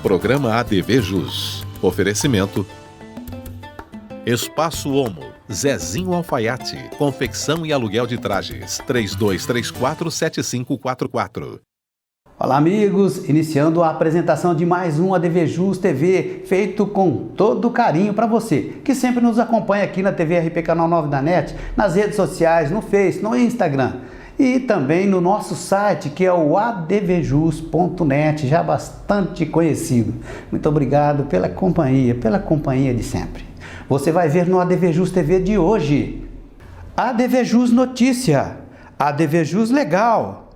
Programa ADV Jus. Oferecimento Espaço Homo, Zezinho Alfaiate, confecção e aluguel de trajes, 3234-7544. Olá amigos, iniciando a apresentação de mais um ADV Jus TV, feito com todo carinho para você, que sempre nos acompanha aqui na TV RP Canal 9 da NET, nas redes sociais, no Face, no Instagram e também no nosso site, que é o advjus.net, já bastante conhecido. Muito obrigado pela companhia de sempre. Você vai ver no ADV Jus TV de hoje: ADV Jus Notícia, ADV Jus Legal,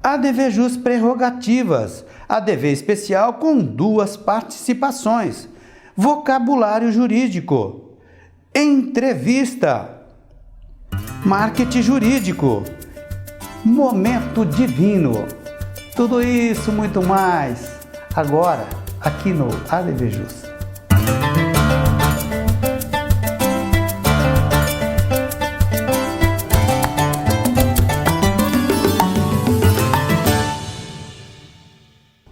ADV Jus Prerrogativas, ADV Especial com 2 participações, Vocabulário Jurídico, Entrevista, Marketing Jurídico, Momento Divino. Tudo isso, muito mais, agora aqui no ADV Jus.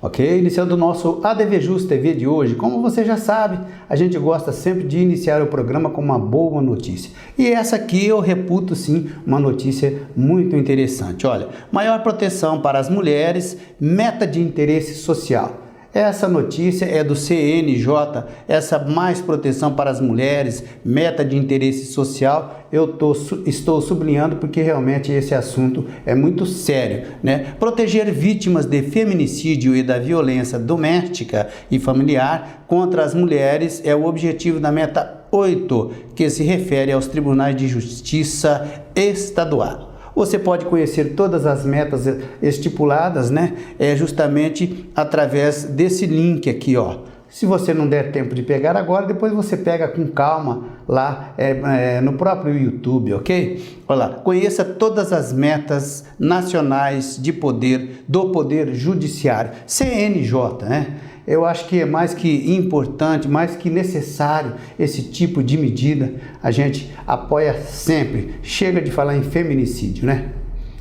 Ok? Iniciando o nosso ADV Jus TV de hoje. Como você já sabe, a gente gosta sempre de iniciar o programa com uma boa notícia. E essa aqui eu reputo sim uma notícia muito interessante. Olha, maior proteção para as mulheres, meta de interesse social. Essa notícia é do CNJ, essa mais proteção para as mulheres, meta de interesse social. Eu estou sublinhando porque realmente esse assunto é muito sério, né? Proteger vítimas de feminicídio e da violência doméstica e familiar contra as mulheres é o objetivo da meta 8, que se refere aos tribunais de justiça estadual. Você pode conhecer todas as metas estipuladas, né? Justamente através desse link aqui, ó. Se você não der tempo de pegar agora, depois você pega com calma lá no próprio YouTube, ok? Olha lá, conheça todas as metas nacionais de poder do Poder Judiciário, CNJ, né? Eu acho que é mais que importante, mais que necessário esse tipo de medida. A gente apoia sempre. Chega de falar em feminicídio, né?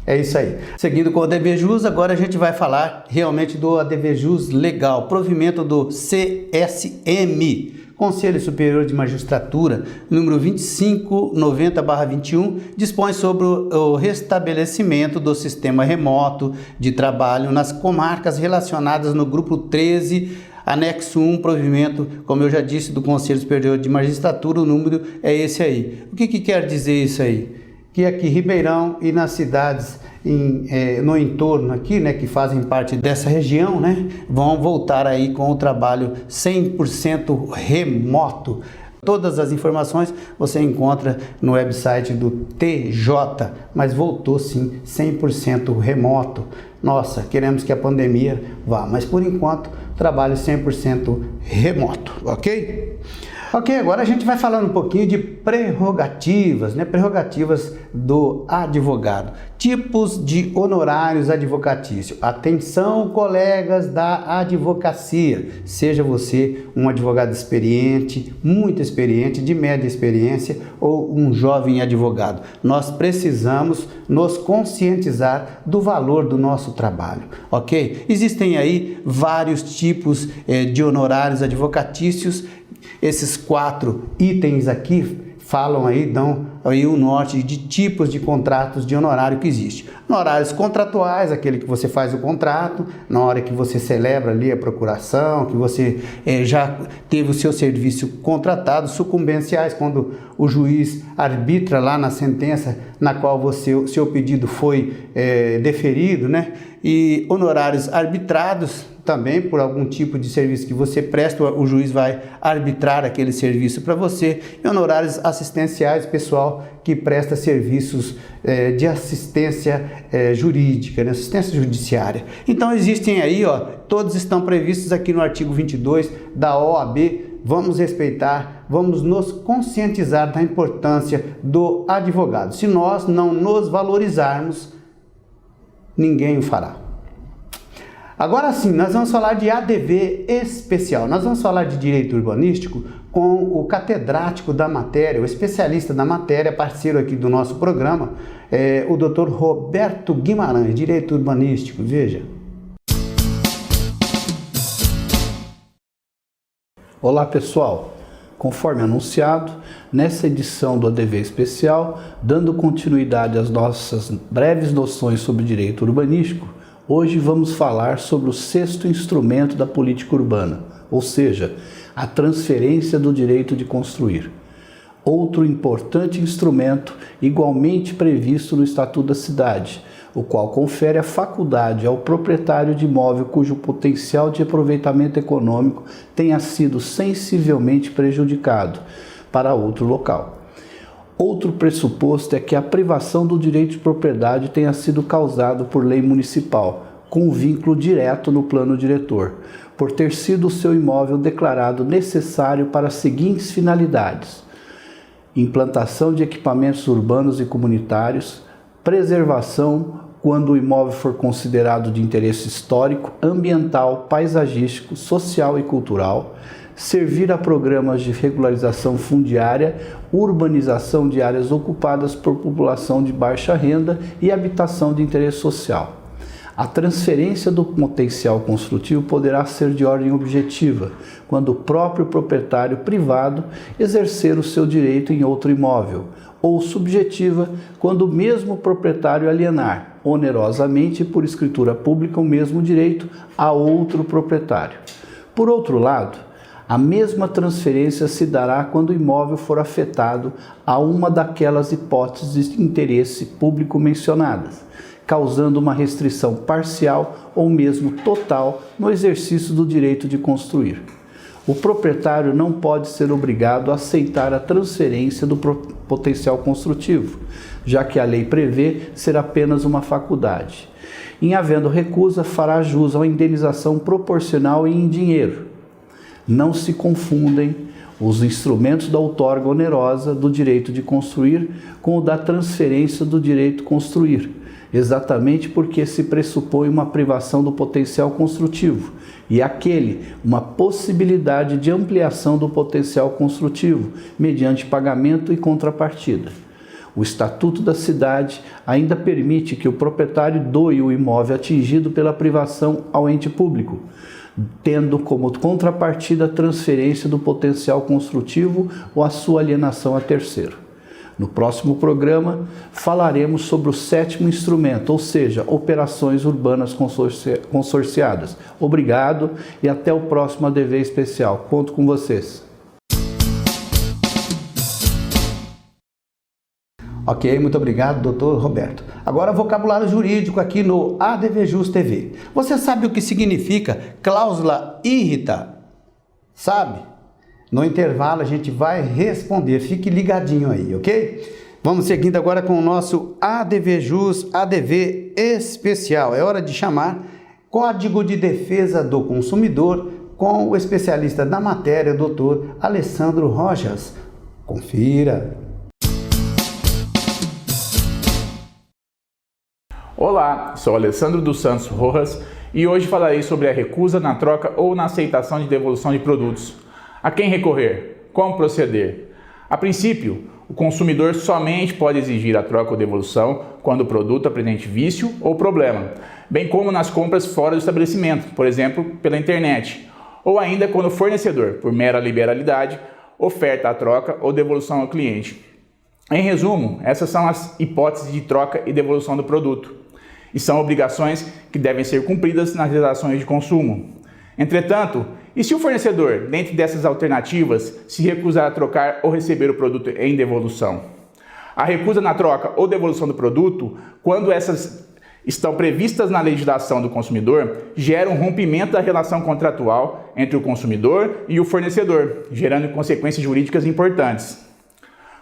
É isso aí. Seguindo com o ADV Jus, agora a gente vai falar realmente do ADV Jus Legal, provimento do CSM, Conselho Superior de Magistratura, número 2590/21, dispõe sobre o restabelecimento do sistema remoto de trabalho nas comarcas relacionadas no grupo 13, anexo 1, provimento, como eu já disse, do Conselho Superior de Magistratura. O número é esse aí. O que quer dizer isso aí? Que aqui Ribeirão e nas cidades no entorno aqui, né, que fazem parte dessa região, né, vão voltar aí com o trabalho 100% remoto. Todas as informações você encontra no website do TJ, mas voltou sim 100% remoto. Nossa, queremos que a pandemia vá, mas por enquanto trabalho 100% remoto, ok? Ok, agora a gente vai falando um pouquinho de prerrogativas, né? Prerrogativas do advogado. Tipos de honorários advocatícios. Atenção, colegas da advocacia. Seja você um advogado experiente, muito experiente, de média experiência ou um jovem advogado. Nós precisamos nos conscientizar do valor do nosso trabalho, ok? Existem aí vários tipos de honorários advocatícios. Esses 4 itens aqui falam aí, dão aí o norte de tipos de contratos de honorário que existe. Honorários contratuais, aquele que você faz o contrato, na hora que você celebra ali a procuração, que você já teve o seu serviço contratado. Sucumbenciais, quando o juiz arbitra lá na sentença na qual o seu pedido foi deferido, né? E honorários arbitrados, também por algum tipo de serviço que você presta, o juiz vai arbitrar aquele serviço para você. E honorários assistenciais, pessoal que presta serviços de assistência jurídica, né? Assistência judiciária. Então existem aí, ó, todos estão previstos aqui no artigo 22 da OAB. Vamos respeitar, vamos nos conscientizar da importância do advogado. Se nós não nos valorizarmos, ninguém o fará. Agora sim, nós vamos falar de ADV especial. Nós vamos falar de direito urbanístico com o catedrático da matéria, o especialista da matéria, parceiro aqui do nosso programa, o Dr. Roberto Guimarães, direito urbanístico. Veja. Olá pessoal, conforme anunciado, nessa edição do ADV Especial, dando continuidade às nossas breves noções sobre direito urbanístico, hoje vamos falar sobre o sexto instrumento da política urbana, ou seja, a transferência do direito de construir. Outro importante instrumento igualmente previsto no Estatuto da Cidade, o qual confere a faculdade ao proprietário de imóvel cujo potencial de aproveitamento econômico tenha sido sensivelmente prejudicado para outro local. Outro pressuposto é que a privação do direito de propriedade tenha sido causado por lei municipal, com vínculo direto no plano diretor, por ter sido o seu imóvel declarado necessário para as seguintes finalidades: implantação de equipamentos urbanos e comunitários, preservação quando o imóvel for considerado de interesse histórico, ambiental, paisagístico, social e cultural, servir a programas de regularização fundiária, urbanização de áreas ocupadas por população de baixa renda e habitação de interesse social. A transferência do potencial construtivo poderá ser de ordem objetiva, quando o próprio proprietário privado exercer o seu direito em outro imóvel, ou subjetiva, quando o mesmo proprietário alienar, onerosamente e por escritura pública, o mesmo direito a outro proprietário. Por outro lado, a mesma transferência se dará quando o imóvel for afetado a uma daquelas hipóteses de interesse público mencionadas, causando uma restrição parcial ou mesmo total no exercício do direito de construir. O proprietário não pode ser obrigado a aceitar a transferência do potencial construtivo, já que a lei prevê ser apenas uma faculdade. Em havendo recusa, fará jus à indenização proporcional e em dinheiro. Não se confundem os instrumentos da outorga onerosa do direito de construir com o da transferência do direito de construir, exatamente porque se pressupõe uma privação do potencial construtivo e aquele uma possibilidade de ampliação do potencial construtivo mediante pagamento e contrapartida. O Estatuto da Cidade ainda permite que o proprietário doe o imóvel atingido pela privação ao ente público, tendo como contrapartida a transferência do potencial construtivo ou a sua alienação a terceiro. No próximo programa, falaremos sobre o sétimo instrumento, ou seja, operações urbanas consorciadas. Obrigado e até o próximo ADV Especial. Conto com vocês. Ok, muito obrigado, doutor Roberto. Agora, vocabulário jurídico aqui no ADV Jus TV. Você sabe o que significa cláusula irrita? Sabe? No intervalo a gente vai responder, fique ligadinho aí, ok? Vamos seguindo agora com o nosso ADV Jus, ADV Especial. É hora de chamar Código de Defesa do Consumidor com o especialista da matéria, doutor Alessandro Rojas. Confira. Olá, sou Alessandro dos Santos Rojas e hoje falarei sobre a recusa na troca ou na aceitação de devolução de produtos. A quem recorrer? Como proceder? A princípio, o consumidor somente pode exigir a troca ou devolução quando o produto apresente vício ou problema, bem como nas compras fora do estabelecimento, por exemplo, pela internet, ou ainda quando o fornecedor, por mera liberalidade, oferta a troca ou devolução ao cliente. Em resumo, essas são as hipóteses de troca e devolução do produto, e são obrigações que devem ser cumpridas nas relações de consumo. Entretanto, e se o fornecedor, dentre dessas alternativas, se recusar a trocar ou receber o produto em devolução? A recusa na troca ou devolução do produto, quando essas estão previstas na legislação do consumidor, gera um rompimento da relação contratual entre o consumidor e o fornecedor, gerando consequências jurídicas importantes.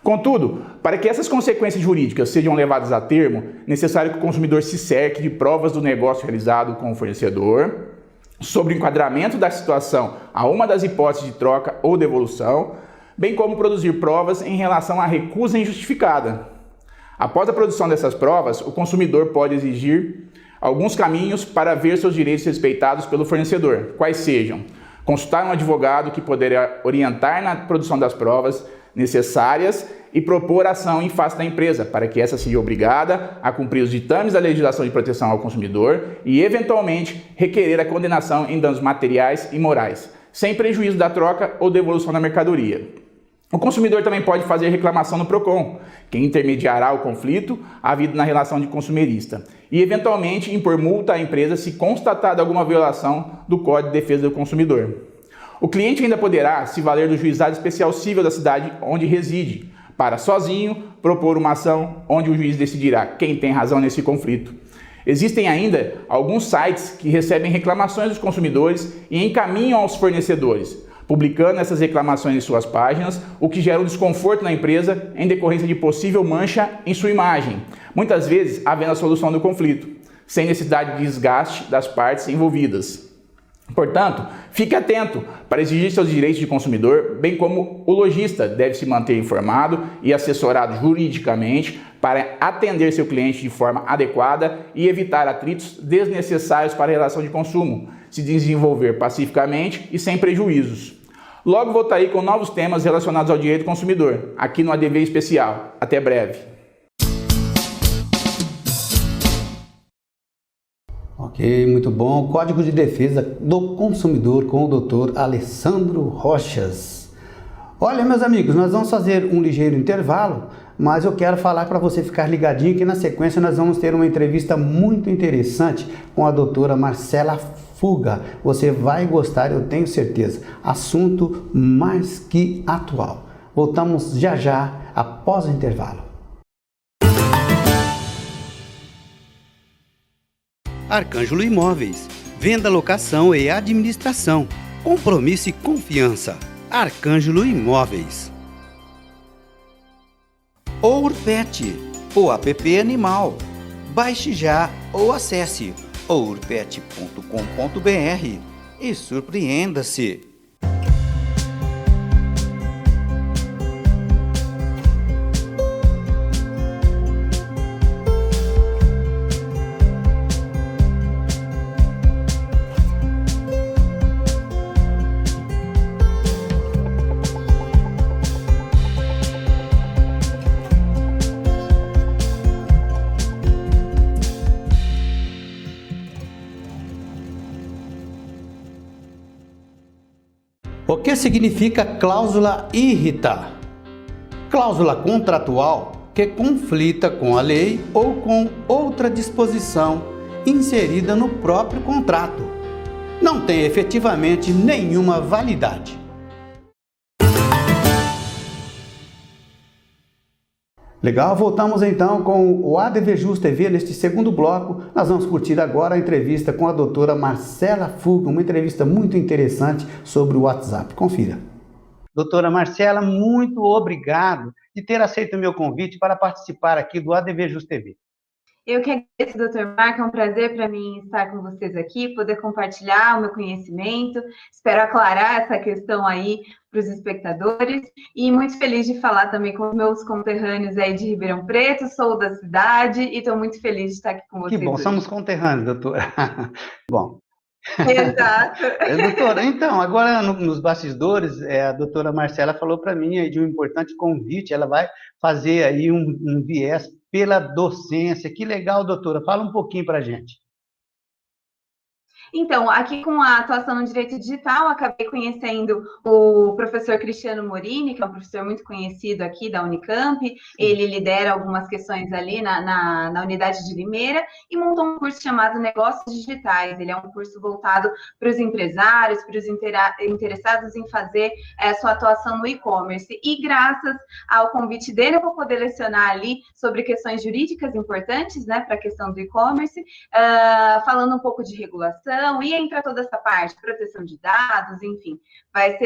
Contudo, para que essas consequências jurídicas sejam levadas a termo, é necessário que o consumidor se cerque de provas do negócio realizado com o fornecedor, sobre o enquadramento da situação a uma das hipóteses de troca ou devolução, bem como produzir provas em relação à recusa injustificada. Após a produção dessas provas, o consumidor pode exigir alguns caminhos para ver seus direitos respeitados pelo fornecedor, quais sejam: consultar um advogado que poderá orientar na produção das provas necessárias e propor ação em face da empresa, para que essa seja obrigada a cumprir os ditames da legislação de proteção ao consumidor e, eventualmente, requerer a condenação em danos materiais e morais, sem prejuízo da troca ou devolução da mercadoria. O consumidor também pode fazer reclamação no PROCON, que intermediará o conflito havido na relação de consumerista, e eventualmente impor multa à empresa se constatada alguma violação do Código de Defesa do Consumidor. O cliente ainda poderá se valer do juizado especial civil da cidade onde reside, para sozinho propor uma ação onde o juiz decidirá quem tem razão nesse conflito. Existem ainda alguns sites que recebem reclamações dos consumidores e encaminham aos fornecedores, publicando essas reclamações em suas páginas, o que gera um desconforto na empresa em decorrência de possível mancha em sua imagem, muitas vezes havendo a solução do conflito, sem necessidade de desgaste das partes envolvidas. Portanto, fique atento para exigir seus direitos de consumidor, bem como o lojista deve se manter informado e assessorado juridicamente para atender seu cliente de forma adequada e evitar atritos desnecessários para a relação de consumo, se desenvolver pacificamente e sem prejuízos. Logo vou estar aí com novos temas relacionados ao direito do consumidor, aqui no ADV Especial. Até breve. Ok, muito bom. Código de Defesa do Consumidor com o Dr. Alessandro Rochas. Olha, meus amigos, nós vamos fazer um ligeiro intervalo, mas eu quero falar para você ficar ligadinho que na sequência nós vamos ter uma entrevista muito interessante com a doutora Marcela Fuga. Você vai gostar, eu tenho certeza. Assunto mais que atual. Voltamos já já após o intervalo. Arcângelo Imóveis, venda, locação e administração, compromisso e confiança. Arcângelo Imóveis. Ourpet, o app animal. Baixe já ou acesse ourpet.com.br e surpreenda-se. O que significa cláusula irrita? Cláusula contratual que conflita com a lei ou com outra disposição inserida no próprio contrato. Não tem efetivamente nenhuma validade. Legal, voltamos então com o ADV Jus TV. Neste segundo bloco, nós vamos curtir agora a entrevista com a doutora Marcela Fuga, uma entrevista muito interessante sobre o WhatsApp. Confira. Doutora Marcela, muito obrigado de ter aceito o meu convite para participar aqui do ADV Jus TV. Eu que agradeço, doutor Marco, é um prazer para mim estar com vocês aqui, poder compartilhar o meu conhecimento, espero aclarar essa questão aí para os espectadores, e muito feliz de falar também com meus conterrâneos aí de Ribeirão Preto, sou da cidade e estou muito feliz de estar aqui com vocês. Que bom, hoje. Somos conterrâneos, doutora. Bom. Exato. Doutora, então, agora nos bastidores, a doutora Marcela falou para mim aí de um importante convite, ela vai fazer aí um viés pela docência. Que legal, doutora, fala um pouquinho para a gente. Então, aqui com a atuação no direito digital, acabei conhecendo o professor Cristiano Morini, que é um professor muito conhecido aqui da Unicamp. Ele lidera algumas questões ali na unidade de Limeira e montou um curso chamado Negócios Digitais. Ele é um curso voltado para os empresários, para os interessados em fazer sua atuação no e-commerce. E graças ao convite dele, eu vou poder lecionar ali sobre questões jurídicas importantes, né, para a questão do e-commerce, falando um pouco de regulação, e entra toda essa parte, proteção de dados, enfim, vai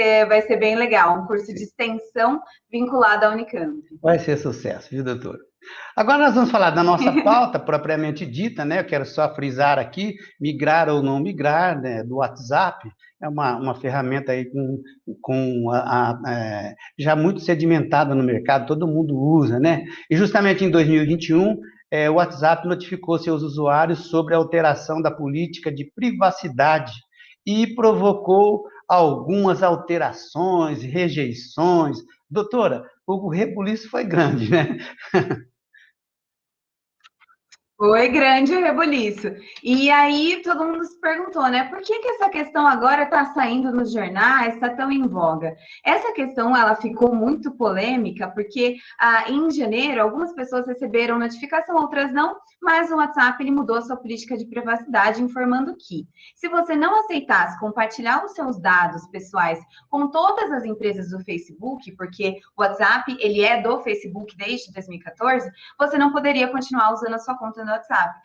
ser bem legal, um curso de extensão vinculado à Unicamp. Vai ser sucesso, viu, doutora? Agora nós vamos falar da nossa pauta propriamente dita, né? Eu quero só frisar aqui, migrar ou não migrar, né, do WhatsApp, é uma ferramenta aí já muito sedimentada no mercado, todo mundo usa, né? E justamente em 2021, o WhatsApp notificou seus usuários sobre a alteração da política de privacidade e provocou algumas alterações, rejeições. Doutora, o rebuliço foi grande, né? Foi grande o rebuliço. E aí todo mundo se perguntou, né? Por que essa questão agora está saindo nos jornais, está tão em voga? Essa questão ela ficou muito polêmica porque em janeiro algumas pessoas receberam notificação, outras não, mas o WhatsApp ele mudou a sua política de privacidade, informando que se você não aceitasse compartilhar os seus dados pessoais com todas as empresas do Facebook, porque o WhatsApp ele é do Facebook desde 2014, você não poderia continuar usando a sua conta no WhatsApp.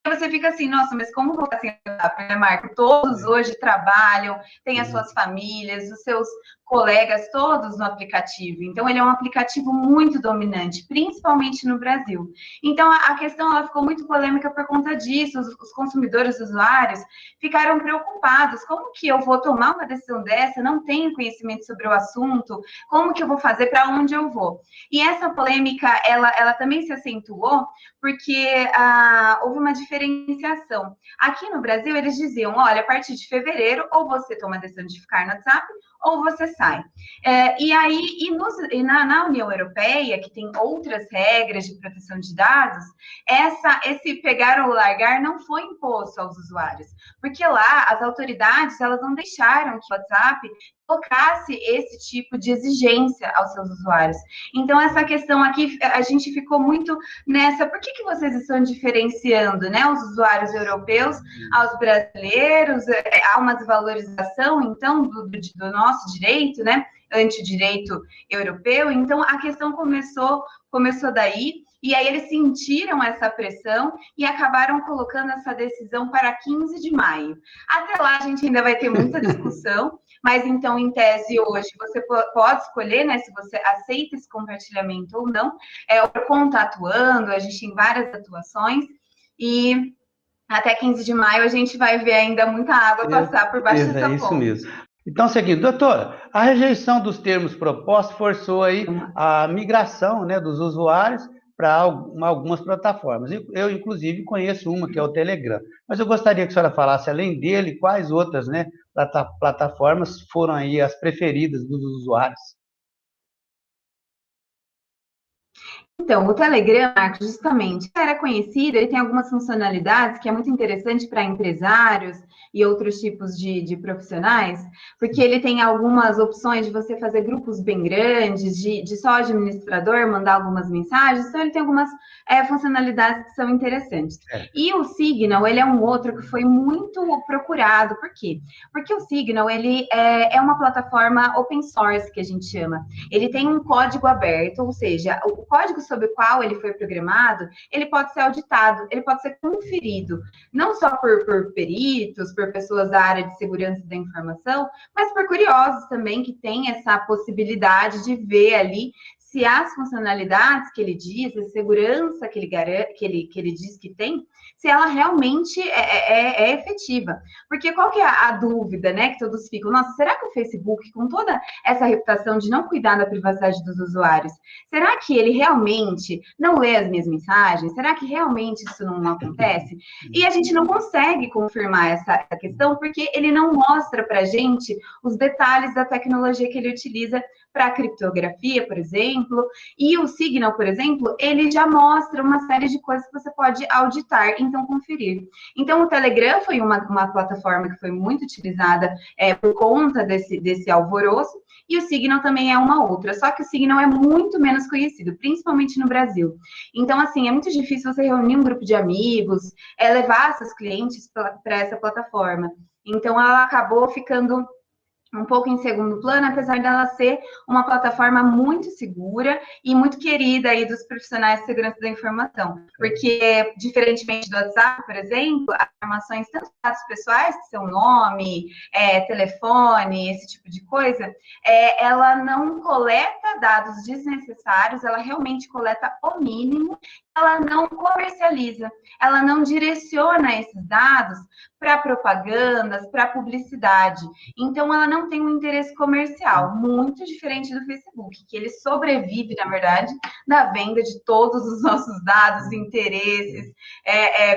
E você fica assim, nossa, mas como vou ficar sem WhatsApp, né, Marco? Todos hoje trabalham, têm as suas famílias, os seus colegas todos no aplicativo. Então, ele é um aplicativo muito dominante, principalmente no Brasil. Então, a questão ela ficou muito polêmica por conta disso. Os consumidores, os usuários, ficaram preocupados. Como que eu vou tomar uma decisão dessa? Não tenho conhecimento sobre o assunto. Como que eu vou fazer? Para onde eu vou? E essa polêmica, ela também se acentuou porque houve uma diferenciação. Aqui no Brasil, eles diziam, olha, a partir de fevereiro, ou você toma a decisão de ficar no WhatsApp, ou você sai. E aí, na União Europeia, que tem outras regras de proteção de dados, esse pegar ou largar não foi imposto aos usuários, porque lá as autoridades elas não deixaram que o WhatsApp colocasse esse tipo de exigência aos seus usuários. Então, essa questão aqui, a gente ficou muito nessa, por que vocês estão diferenciando, né, os usuários europeus aos brasileiros? Há uma desvalorização, então, do nosso direito, né, ante o direito europeu. Então, a questão começou daí, e aí eles sentiram essa pressão e acabaram colocando essa decisão para 15 de maio. Até lá a gente ainda vai ter muita discussão, mas então, em tese, hoje, você pode escolher, né, se você aceita esse compartilhamento ou não. O PROCON está atuando, a gente tem várias atuações, e até 15 de maio a gente vai ver ainda muita água passar por baixo dessa ponte. É isso mesmo. Então, seguinte, doutora, a rejeição dos termos propostos forçou aí a migração, né, dos usuários para algumas plataformas. Eu, inclusive, conheço uma, que é o Telegram. Mas eu gostaria que a senhora falasse, além dele, quais outras, né, plataformas foram aí as preferidas dos usuários. Então, o Telegram, Marcos, justamente, era conhecido, ele tem algumas funcionalidades que é muito interessante para empresários e outros tipos de profissionais, porque ele tem algumas opções de você fazer grupos bem grandes, de só administrador mandar algumas mensagens, então ele tem algumas funcionalidades que são interessantes. E o Signal, ele é um outro que foi muito procurado, por quê? Porque o Signal, ele é uma plataforma open source, que a gente chama. Ele tem um código aberto, ou seja, o código sobre o qual ele foi programado, ele pode ser auditado, ele pode ser conferido, não só por peritos, por pessoas da área de segurança da informação, mas por curiosos também, que têm essa possibilidade de ver ali se as funcionalidades que ele diz, a segurança que ele diz que tem, se ela realmente é efetiva. Porque qual que é a dúvida, né, que todos ficam? Nossa, será que o Facebook, com toda essa reputação de não cuidar da privacidade dos usuários, será que ele realmente não lê as minhas mensagens? Será que realmente isso não acontece? E a gente não consegue confirmar essa questão, porque ele não mostra para a gente os detalhes da tecnologia que ele utiliza para criptografia, por exemplo, e o Signal, por exemplo, ele já mostra uma série de coisas que você pode auditar, então conferir. Então, o Telegram foi uma plataforma que foi muito utilizada por conta desse alvoroço, e o Signal também é uma outra, só que o Signal é muito menos conhecido, principalmente no Brasil. Então, assim, é muito difícil você reunir um grupo de amigos, levar seus clientes para essa plataforma. Então, ela acabou ficando um pouco em segundo plano, apesar dela ser uma plataforma muito segura e muito querida aí dos profissionais de segurança da informação, porque, diferentemente do WhatsApp, por exemplo, as informações, tanto dados pessoais, que são nome, telefone, esse tipo de coisa, ela não coleta dados desnecessários, ela realmente coleta o mínimo, ela não comercializa, ela não direciona esses dados para propagandas, para publicidade. Então, ela não tem um interesse comercial, muito diferente do Facebook, que ele sobrevive, na verdade, da venda de todos os nossos dados, interesses,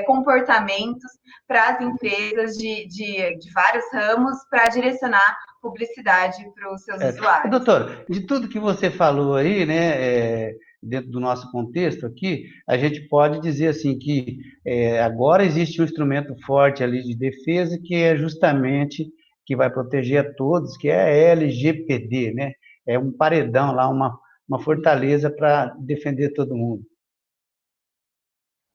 comportamentos para as empresas de vários ramos para direcionar publicidade para os seus usuários. Doutor, de tudo que você falou aí, né, dentro do nosso contexto aqui, a gente pode dizer assim que agora existe um instrumento forte ali de defesa que é justamente que vai proteger a todos, que é a LGPD, né? É um paredão lá, uma fortaleza para defender todo mundo.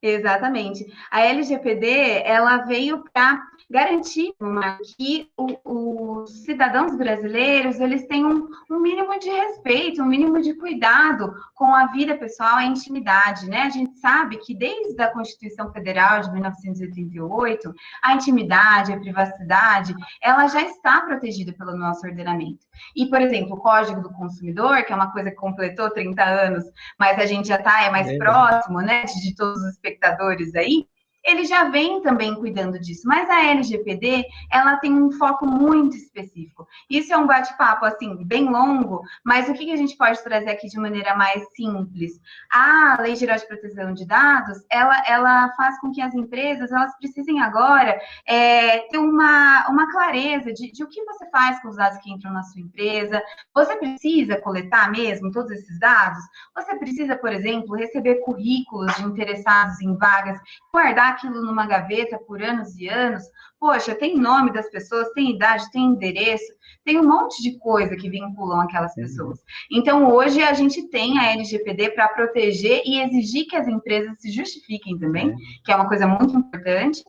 Exatamente. A LGPD, ela veio para garantir, Marco, que os cidadãos brasileiros eles têm um mínimo de respeito, um mínimo de cuidado com a vida pessoal, a intimidade, né? A gente sabe que desde a Constituição Federal de 1988, a intimidade, a privacidade, ela já está protegida pelo nosso ordenamento. E, por exemplo, o Código do Consumidor, que é uma coisa que completou 30 anos, mas a gente já está mais próximo, né, de todos os espectadores aí, ele já vem também cuidando disso. Mas a LGPD, ela tem um foco muito específico. Isso é um bate-papo, assim, bem longo, mas o que a gente pode trazer aqui de maneira mais simples? A Lei Geral de Proteção de Dados, ela faz com que as empresas, elas precisem agora ter uma clareza de o que você faz com os dados que entram na sua empresa. Você precisa coletar mesmo todos esses dados? Você precisa, por exemplo, receber currículos de interessados em vagas, guardar aquilo numa gaveta por anos e anos? Poxa, tem nome das pessoas, tem idade, tem endereço, tem um monte de coisa que vinculam aquelas pessoas. Então, hoje a gente tem a LGPD para proteger e exigir que as empresas se justifiquem também, que é uma coisa muito importante.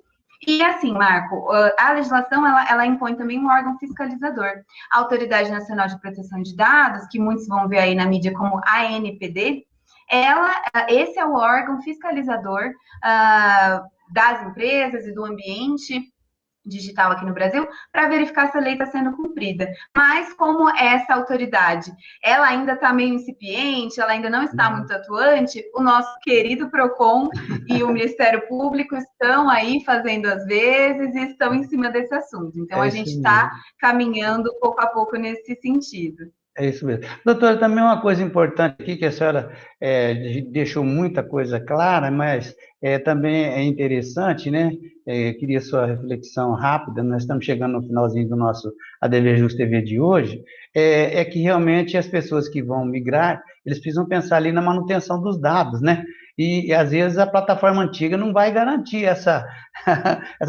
E assim, Marco, a legislação, ela impõe também um órgão fiscalizador. A Autoridade Nacional de Proteção de Dados, que muitos vão ver aí na mídia como ANPD, esse é o órgão fiscalizador das empresas e do ambiente digital aqui no Brasil, para verificar se a lei está sendo cumprida. Mas como essa autoridade, ela ainda está meio incipiente, ela ainda não está muito atuante, o nosso querido PROCON e o Ministério Público estão aí fazendo as vezes e estão em cima desse assunto. Então, a gente está caminhando pouco a pouco nesse sentido. É isso mesmo. Doutora, também uma coisa importante aqui, que a senhora deixou muita coisa clara, mas também é interessante, né? Queria sua reflexão rápida, nós estamos chegando no finalzinho do nosso ADV Just TV de hoje, é que realmente as pessoas que vão migrar, eles precisam pensar ali na manutenção dos dados, né? E às vezes a plataforma antiga não vai garantir essa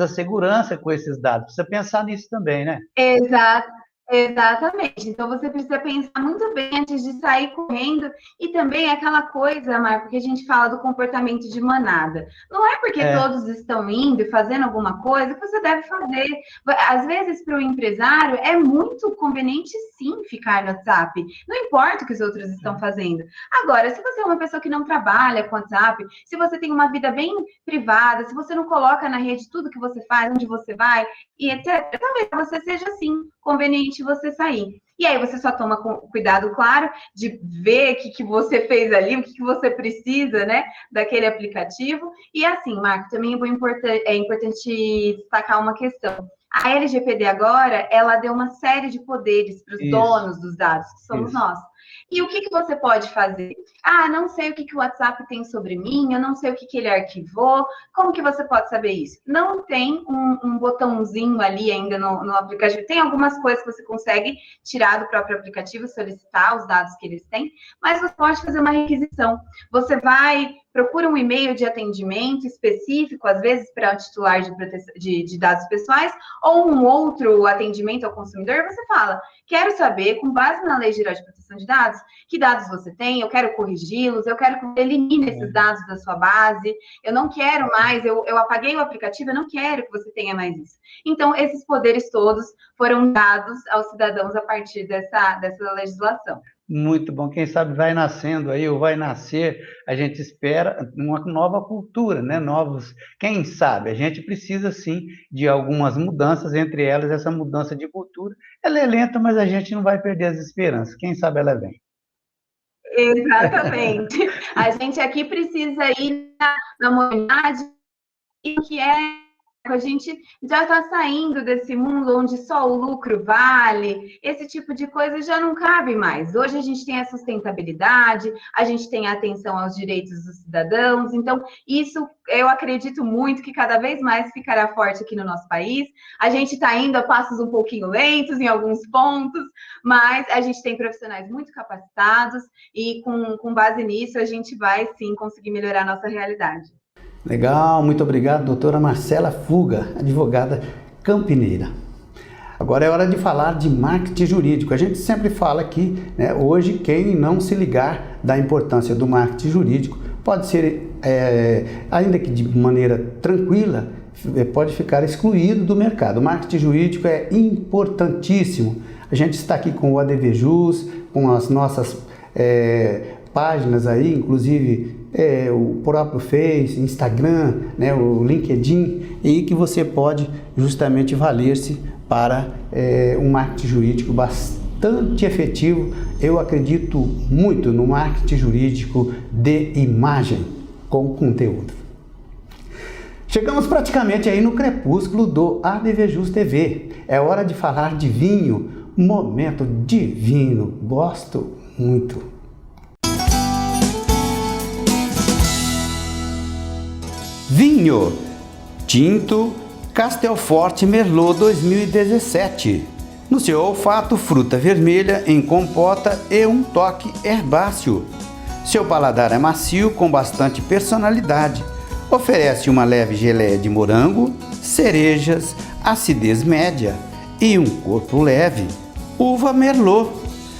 segurança com esses dados. Precisa pensar nisso também, né? Exato. Exatamente. Então, você precisa pensar muito bem antes de sair correndo. E também aquela coisa, Marco, que a gente fala do comportamento de manada. Não é porque todos estão indo e fazendo alguma coisa que você deve fazer. Às vezes, para o empresário, é muito conveniente, sim, ficar no WhatsApp. Não importa o que os outros estão fazendo. Agora, se você é uma pessoa que não trabalha com WhatsApp, se você tem uma vida bem privada, se você não coloca na rede tudo que você faz, onde você vai, e etc., talvez você seja, sim, conveniente você sair. E aí você só toma cuidado, claro, de ver o que você fez ali, o que você precisa, né, daquele aplicativo. E assim, Marco, também é importante destacar uma questão. A LGPD agora, ela deu uma série de poderes para os donos dos dados, que somos nós. E o que você pode fazer? Ah, não sei o que o WhatsApp tem sobre mim, eu não sei o que ele arquivou. Como que você pode saber isso? Não tem um botãozinho ali ainda no aplicativo. Tem algumas coisas que você consegue tirar do próprio aplicativo, solicitar os dados que eles têm, mas você pode fazer uma requisição. Você procura um e-mail de atendimento específico, às vezes para o titular de dados pessoais, ou um outro atendimento ao consumidor, você fala, quero saber, com base na Lei Geral de Proteção de Dados, que dados você tem, eu quero corrigi-los, eu quero que você elimine esses dados da sua base, eu não quero mais, eu apaguei o aplicativo, eu não quero que você tenha mais isso. Então, esses poderes todos foram dados aos cidadãos a partir dessa legislação. Muito bom. Quem sabe vai nascendo aí, ou vai nascer, a gente espera uma nova cultura, né? Quem sabe? A gente precisa, sim, de algumas mudanças, entre elas essa mudança de cultura. Ela é lenta, mas a gente não vai perder as esperanças. Quem sabe ela vem. Exatamente. A gente aqui precisa ir na humanidade e o que é A gente já está saindo desse mundo onde só o lucro vale, esse tipo de coisa já não cabe mais. Hoje a gente tem a sustentabilidade, a gente tem a atenção aos direitos dos cidadãos, então isso eu acredito muito que cada vez mais ficará forte aqui no nosso país. A gente está indo a passos um pouquinho lentos em alguns pontos, mas a gente tem profissionais muito capacitados e com base nisso a gente vai sim conseguir melhorar a nossa realidade. Legal, muito obrigado, doutora Marcela Fuga, advogada campineira. Agora é hora de falar de marketing jurídico. A gente sempre fala aqui, né, hoje, quem não se ligar da importância do marketing jurídico pode ser, ainda que de maneira tranquila, pode ficar excluído do mercado. O marketing jurídico é importantíssimo. A gente está aqui com o ADVJus, com as nossas páginas aí, inclusive o próprio Face, Instagram, né, o LinkedIn, e que você pode justamente valer-se para um marketing jurídico bastante efetivo. Eu acredito muito no marketing jurídico de imagem com conteúdo. Chegamos praticamente aí no crepúsculo do ADVJus TV. É hora de falar de vinho, momento divino, gosto muito. Vinho tinto Castelforte Merlot 2017. No seu olfato, fruta vermelha em compota e um toque herbáceo. Seu paladar é macio com bastante personalidade. Oferece uma leve geleia de morango, cerejas, acidez média e um corpo leve. Uva Merlot,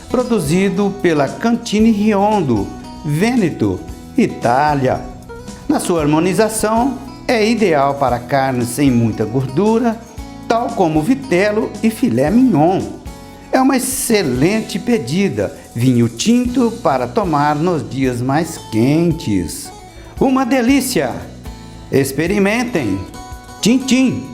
produzido pela Cantini Riondo, Vêneto, Itália. Na sua harmonização, é ideal para carnes sem muita gordura, tal como vitelo e filé mignon. É uma excelente pedida, vinho tinto para tomar nos dias mais quentes. Uma delícia! Experimentem! Tchim, tchim!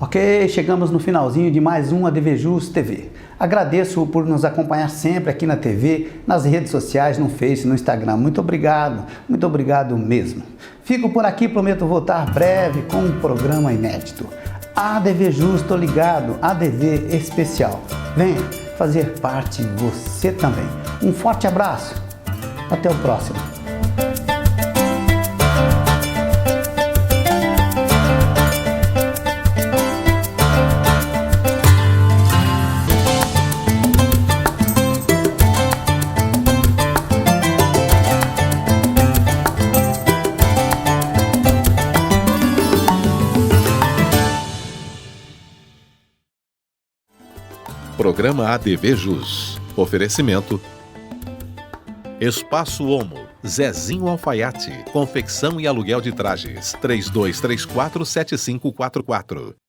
Ok, chegamos no finalzinho de mais um ADVJus TV. Agradeço por nos acompanhar sempre aqui na TV, nas redes sociais, no Face, no Instagram. Muito obrigado mesmo. Fico por aqui, prometo voltar breve com um programa inédito. ADVJus, tô ligado, ADV especial. Venha fazer parte você também. Um forte abraço, até o próximo. Programa ADVJus. Oferecimento Espaço Homo, Zezinho Alfaiate, confecção e aluguel de trajes, 32347544.